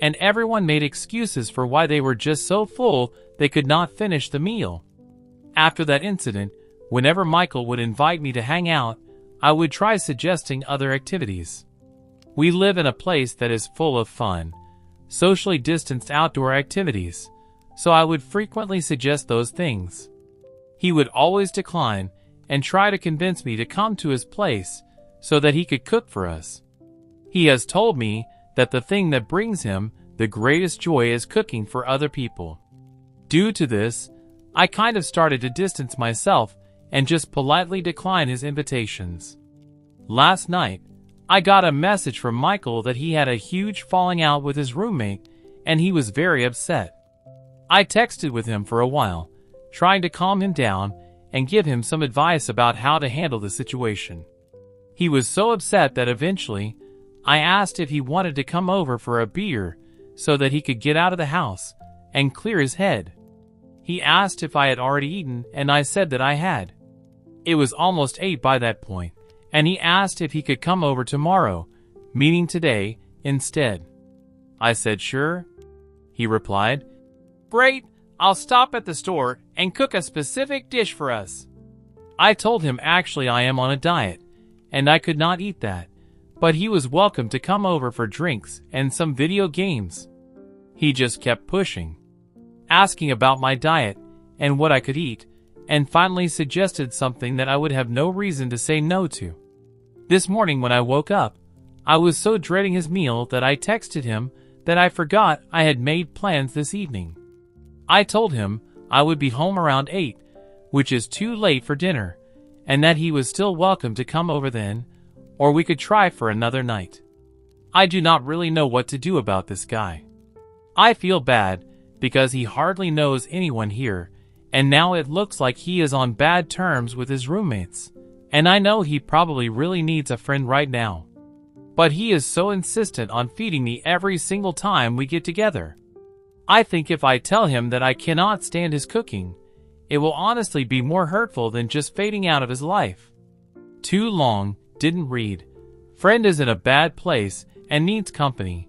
and everyone made excuses for why they were just so full they could not finish the meal. After that incident, whenever Michael would invite me to hang out, I would try suggesting other activities. We live in a place that is full of fun, socially distanced outdoor activities, so I would frequently suggest those things. He would always decline and try to convince me to come to his place so that he could cook for us. He has told me that the thing that brings him the greatest joy is cooking for other people. Due to this, I kind of started to distance myself and just politely decline his invitations. Last night, I got a message from Michael that he had a huge falling out with his roommate and he was very upset. I texted with him for a while, trying to calm him down and give him some advice about how to handle the situation. He was so upset that eventually, I asked if he wanted to come over for a beer so that he could get out of the house and clear his head. He asked if I had already eaten and I said that I had. It was almost 8 by that point, and he asked if he could come over tomorrow, meaning today, instead. I said sure. He replied, "Great, I'll stop at the store and cook a specific dish for us." I told him actually I am on a diet, and I could not eat that, but he was welcome to come over for drinks and some video games. He just kept pushing, asking about my diet and what I could eat, and finally suggested something that I would have no reason to say no to. This morning when I woke up, I was so dreading his meal that I texted him that I forgot I had made plans this evening. I told him I would be home around 8, which is too late for dinner, and that he was still welcome to come over then, or we could try for another night. I do not really know what to do about this guy. I feel bad because he hardly knows anyone here, and now it looks like he is on bad terms with his roommates, and I know he probably really needs a friend right now. But he is so insistent on feeding me every single time we get together. I think if I tell him that I cannot stand his cooking, it will honestly be more hurtful than just fading out of his life. Too long, didn't read. Friend is in a bad place and needs company,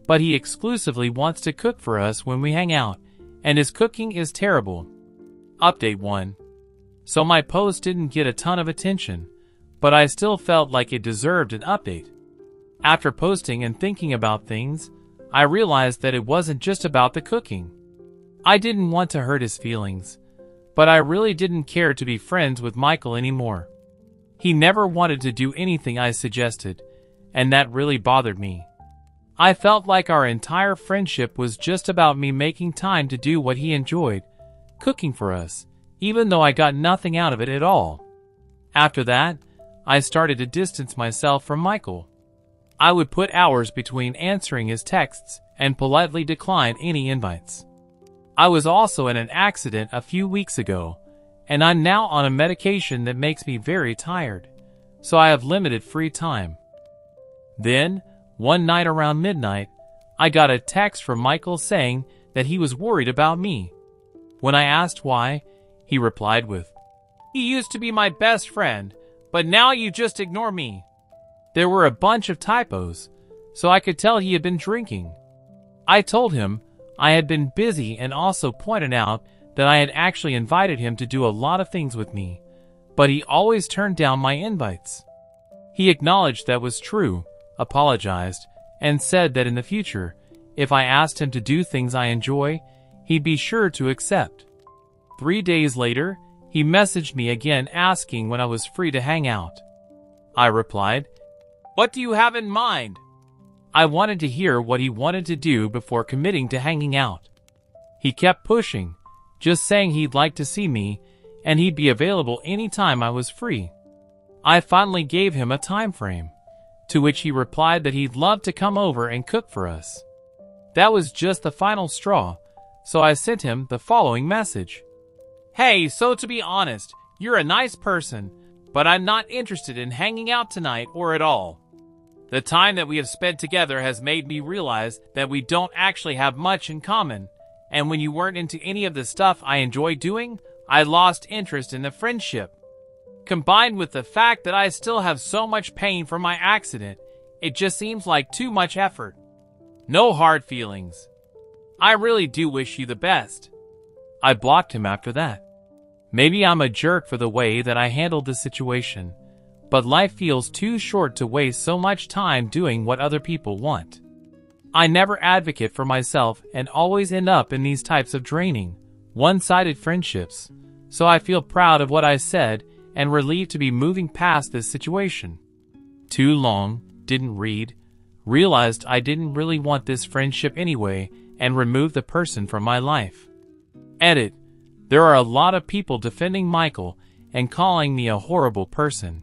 but he exclusively wants to cook for us when we hang out, and his cooking is terrible. Update 1. So my post didn't get a ton of attention, but I still felt like it deserved an update. After posting and thinking about things, I realized that it wasn't just about the cooking. I didn't want to hurt his feelings, but I really didn't care to be friends with Michael anymore. He never wanted to do anything I suggested, and that really bothered me. I felt like our entire friendship was just about me making time to do what he enjoyed, cooking for us, even though I got nothing out of it at all. After that, I started to distance myself from Michael. I would put hours between answering his texts and politely decline any invites. I was also in an accident a few weeks ago, and I'm now on a medication that makes me very tired, so I have limited free time. Then, one night around midnight, I got a text from Michael saying that he was worried about me. When I asked why, he replied with, "You used to be my best friend, but now you just ignore me." There were a bunch of typos, so I could tell he had been drinking. I told him I had been busy and also pointed out that I had actually invited him to do a lot of things with me, but he always turned down my invites. He acknowledged that was true, apologized, and said that in the future, if I asked him to do things I enjoy, he'd be sure to accept. 3 days later, he messaged me again asking when I was free to hang out. I replied, "What do you have in mind?" I wanted to hear what he wanted to do before committing to hanging out. He kept pushing, just saying he'd like to see me, and he'd be available anytime I was free. I finally gave him a time frame, to which he replied that he'd love to come over and cook for us. That was just the final straw, so I sent him the following message. "Hey, so to be honest, you're a nice person, but I'm not interested in hanging out tonight or at all. The time that we have spent together has made me realize that we don't actually have much in common, and when you weren't into any of the stuff I enjoy doing, I lost interest in the friendship. Combined with the fact that I still have so much pain from my accident, it just seems like too much effort. No hard feelings. I really do wish you the best." I blocked him after that. Maybe I'm a jerk for the way that I handled the situation, but life feels too short to waste so much time doing what other people want. I never advocate for myself and always end up in these types of draining, one-sided friendships, so I feel proud of what I said and relieved to be moving past this situation. Too long, didn't read, realized I didn't really want this friendship anyway, and removed the person from my life. Edit. There are a lot of people defending Michael and calling me a horrible person.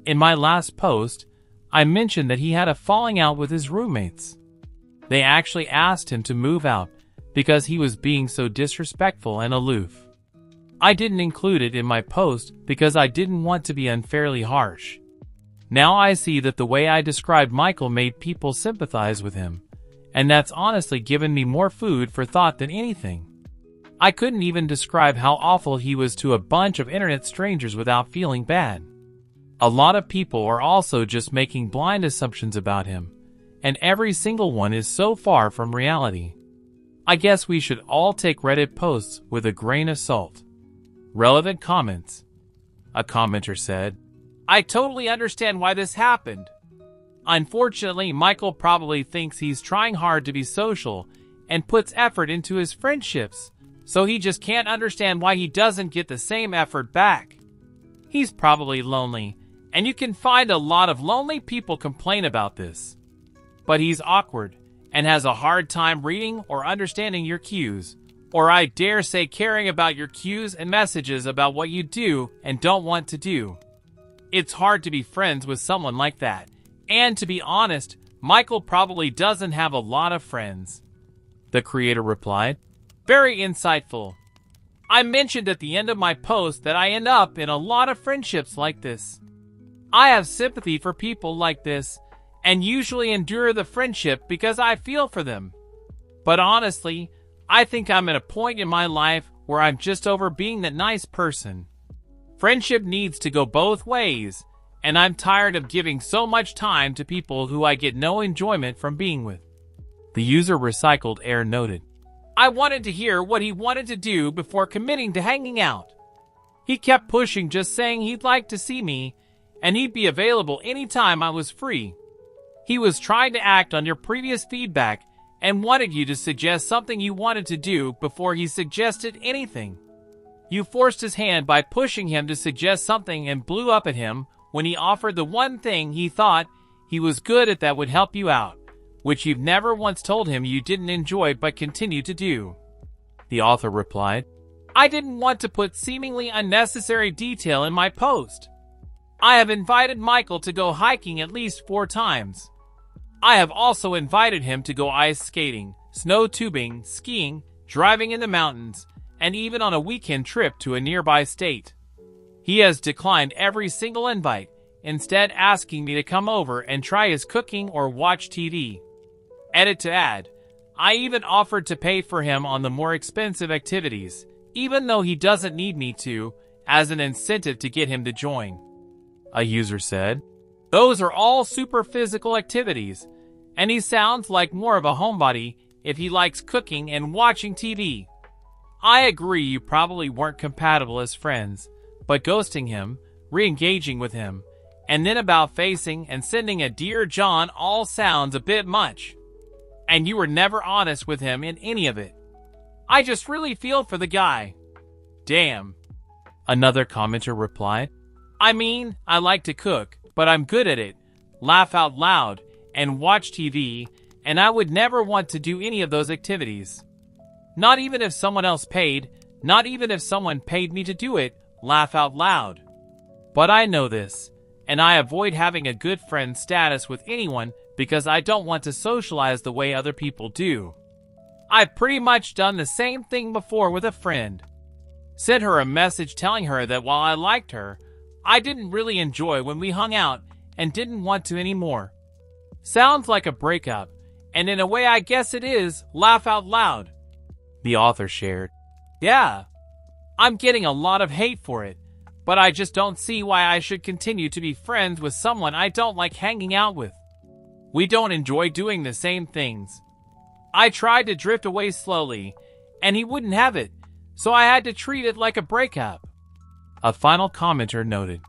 In my last post, I mentioned that he had a falling out with his roommates. They actually asked him to move out because he was being so disrespectful and aloof. I didn't include it in my post because I didn't want to be unfairly harsh. Now I see that the way I described Michael made people sympathize with him, and that's honestly given me more food for thought than anything. I couldn't even describe how awful he was to a bunch of internet strangers without feeling bad. A lot of people are also just making blind assumptions about him, and every single one is so far from reality. I guess we should all take Reddit posts with a grain of salt. Relevant comments. A commenter said, "I totally understand why this happened. Unfortunately, Michael probably thinks he's trying hard to be social and puts effort into his friendships, so he just can't understand why he doesn't get the same effort back. He's probably lonely, and you can find a lot of lonely people complain about this. But he's awkward and has a hard time reading or understanding your cues, or I dare say caring about your cues and messages about what you do and don't want to do. It's hard to be friends with someone like that, and to be honest, Michael probably doesn't have a lot of friends." The creator replied, "Very insightful. I mentioned at the end of my post that I end up in a lot of friendships like this. I have sympathy for people like this, and usually endure the friendship because I feel for them. But honestly, I think I'm at a point in my life where I'm just over being that nice person. Friendship needs to go both ways, and I'm tired of giving so much time to people who I get no enjoyment from being with." The user Recycled Air noted, "I wanted to hear what he wanted to do before committing to hanging out. He kept pushing, just saying he'd like to see me, and he'd be available anytime I was free. He was trying to act on your previous feedback and wanted you to suggest something you wanted to do before he suggested anything. You forced his hand by pushing him to suggest something and blew up at him when he offered the one thing he thought he was good at that would help you out, which you've never once told him you didn't enjoy but continue to do." The author replied, "I didn't want to put seemingly unnecessary detail in my post. I have invited Michael to go hiking at least 4 times. I have also invited him to go ice skating, snow tubing, skiing, driving in the mountains, and even on a weekend trip to a nearby state. He has declined every single invite, instead asking me to come over and try his cooking or watch TV. Edit to add, I even offered to pay for him on the more expensive activities, even though he doesn't need me to, as an incentive to get him to join." A user said, "Those are all super physical activities, and he sounds like more of a homebody if he likes cooking and watching TV. I agree you probably weren't compatible as friends, but ghosting him, re-engaging with him, and then about facing and sending a Dear John all sounds a bit much. And you were never honest with him in any of it. I just really feel for the guy. Damn." Another commenter replied, "I mean, I like to cook, but I'm good at it, laugh out loud, and watch TV, and I would never want to do any of those activities. Not even if someone else paid, not even if someone paid me to do it, laugh out loud. But I know this, and I avoid having a good friend status with anyone because I don't want to socialize the way other people do. I've pretty much done the same thing before with a friend. Sent her a message telling her that while I liked her, I didn't really enjoy when we hung out and didn't want to anymore. Sounds like a breakup, and in a way I guess it is, laugh out loud." The author shared, "Yeah, I'm getting a lot of hate for it, but I just don't see why I should continue to be friends with someone I don't like hanging out with. We don't enjoy doing the same things. I tried to drift away slowly, and he wouldn't have it, so I had to treat it like a breakup." A final commenter noted,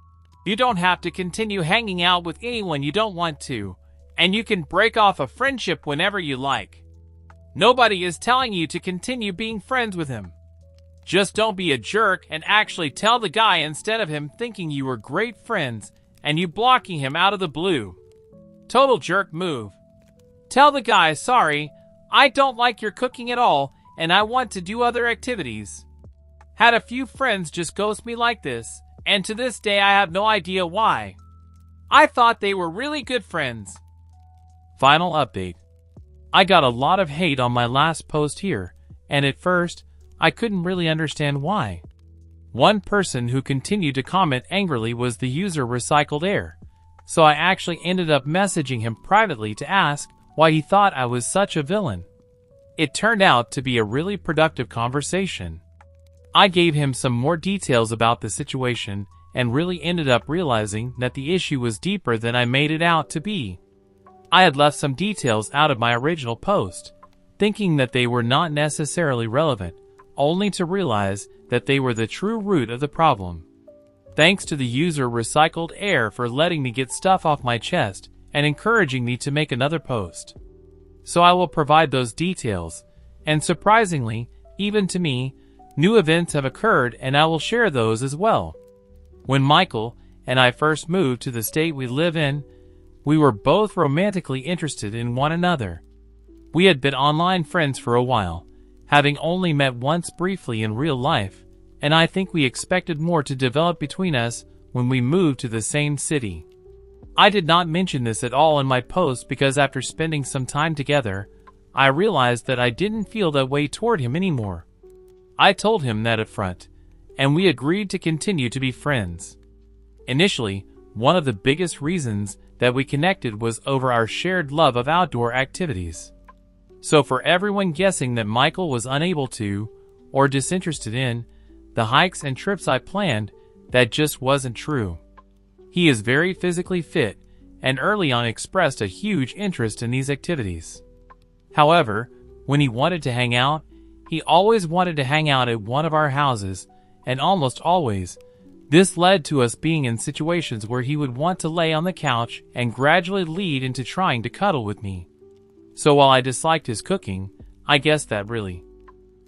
"You don't have to continue hanging out with anyone you don't want to, and you can break off a friendship whenever you like. Nobody is telling you to continue being friends with him. Just don't be a jerk and actually tell the guy instead of him thinking you were great friends and you blocking him out of the blue. Total jerk move. Tell the guy, sorry, I don't like your cooking at all and I want to do other activities. Had a few friends just ghost me like this, and to this day I have no idea why. I thought they were really good friends. Final update. I got a lot of hate on my last post here, and at first, I couldn't really understand why. One person who continued to comment angrily was the user Recycled Air, so I actually ended up messaging him privately to ask why he thought I was such a villain. It turned out to be a really productive conversation. I gave him some more details about the situation and really ended up realizing that the issue was deeper than I made it out to be. I had left some details out of my original post, thinking that they were not necessarily relevant, only to realize that they were the true root of the problem. Thanks to the user Recycled Air for letting me get stuff off my chest and encouraging me to make another post. So I will provide those details, and surprisingly, even to me, new events have occurred and I will share those as well. When Michael and I first moved to the state we live in, we were both romantically interested in one another. We had been online friends for a while, having only met once briefly in real life, and I think we expected more to develop between us when we moved to the same city. I did not mention this at all in my post because after spending some time together, I realized that I didn't feel that way toward him anymore. I told him that up front, and we agreed to continue to be friends. Initially, one of the biggest reasons that we connected was over our shared love of outdoor activities. So for everyone guessing that Michael was unable to, or disinterested in, the hikes and trips I planned, that just wasn't true. He is very physically fit, and early on expressed a huge interest in these activities. However, when he wanted to hang out, he always wanted to hang out at one of our houses, and almost always, this led to us being in situations where he would want to lay on the couch and gradually lead into trying to cuddle with me. So while I disliked his cooking, I guess that really,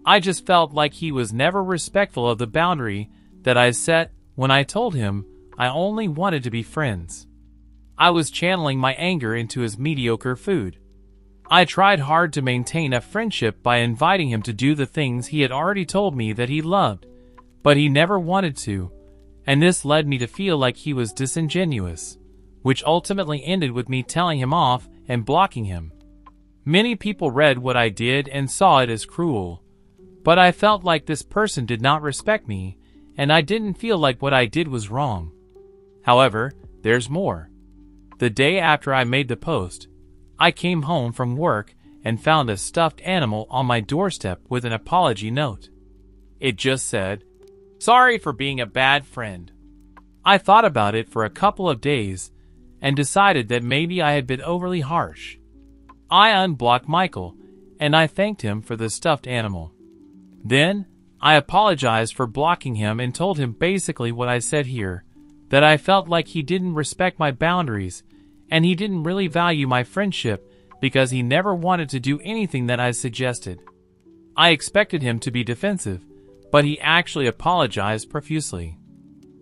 I just felt like he was never respectful of the boundary that I set when I told him I only wanted to be friends. I was channeling my anger into his mediocre food. I tried hard to maintain a friendship by inviting him to do the things he had already told me that he loved, but he never wanted to, and this led me to feel like he was disingenuous, which ultimately ended with me telling him off and blocking him. Many people read what I did and saw it as cruel, but I felt like this person did not respect me, and I didn't feel like what I did was wrong. However, there's more. The day after I made the post, I came home from work and found a stuffed animal on my doorstep with an apology note. It just said, "Sorry for being a bad friend." I thought about it for a couple of days and decided that maybe I had been overly harsh. I unblocked Michael, and I thanked him for the stuffed animal. Then, I apologized for blocking him and told him basically what I said here, that I felt like he didn't respect my boundaries, and he didn't really value my friendship because he never wanted to do anything that I suggested. I expected him to be defensive, but he actually apologized profusely.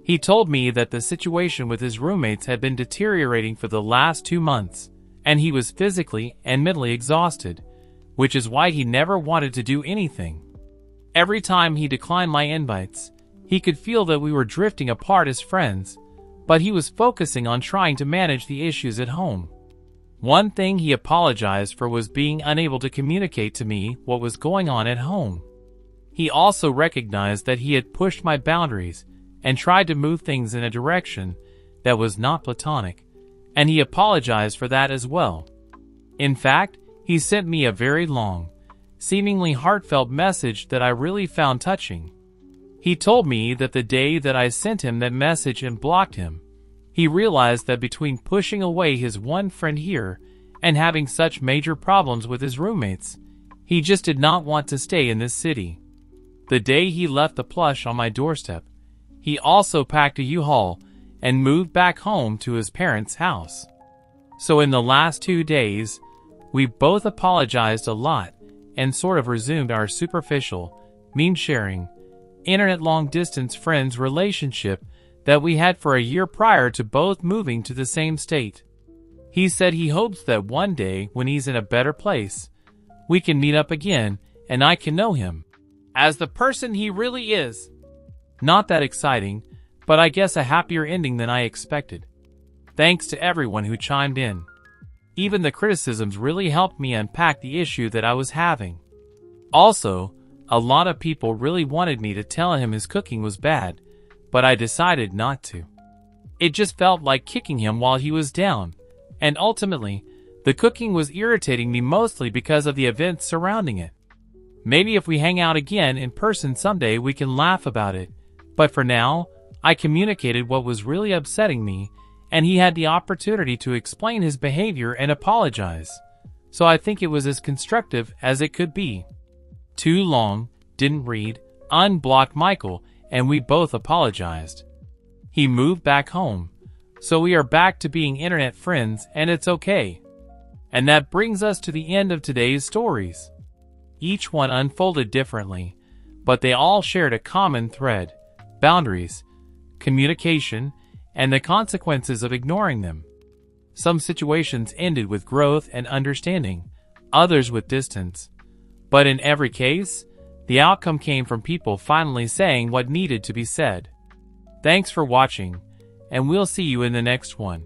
He told me that the situation with his roommates had been deteriorating for the last 2 months, and he was physically and mentally exhausted, which is why he never wanted to do anything. Every time he declined my invites, he could feel that we were drifting apart as friends, but he was focusing on trying to manage the issues at home. One thing he apologized for was being unable to communicate to me what was going on at home. He also recognized that he had pushed my boundaries and tried to move things in a direction that was not platonic, and he apologized for that as well. In fact, he sent me a very long, seemingly heartfelt message that I really found touching. He told me that the day that I sent him that message and blocked him, he realized that between pushing away his one friend here and having such major problems with his roommates, he just did not want to stay in this city. The day he left the plush on my doorstep, he also packed a U-Haul and moved back home to his parents' house. So in the last 2 days, we both apologized a lot and sort of resumed our superficial, meme-sharing, internet long-distance friends relationship that we had for a year prior to both moving to the same state. He said he hopes that one day, when he's in a better place, we can meet up again and I can know him as the person he really is. Not that exciting, but I guess a happier ending than I expected. Thanks to everyone who chimed in. Even the criticisms really helped me unpack the issue that I was having. Also, a lot of people really wanted me to tell him his cooking was bad, but I decided not to. It just felt like kicking him while he was down, and ultimately, the cooking was irritating me mostly because of the events surrounding it. Maybe if we hang out again in person someday we can laugh about it, but for now, I communicated what was really upsetting me, and he had the opportunity to explain his behavior and apologize. So I think it was as constructive as it could be. Too long, didn't read, unblocked Michael, and we both apologized. He moved back home, so we are back to being internet friends, and it's okay. And that brings us to the end of today's stories. Each one unfolded differently, but they all shared a common thread: boundaries, communication, and the consequences of ignoring them. Some situations ended with growth and understanding, others with distance. But in every case, the outcome came from people finally saying what needed to be said. Thanks for watching, and we'll see you in the next one.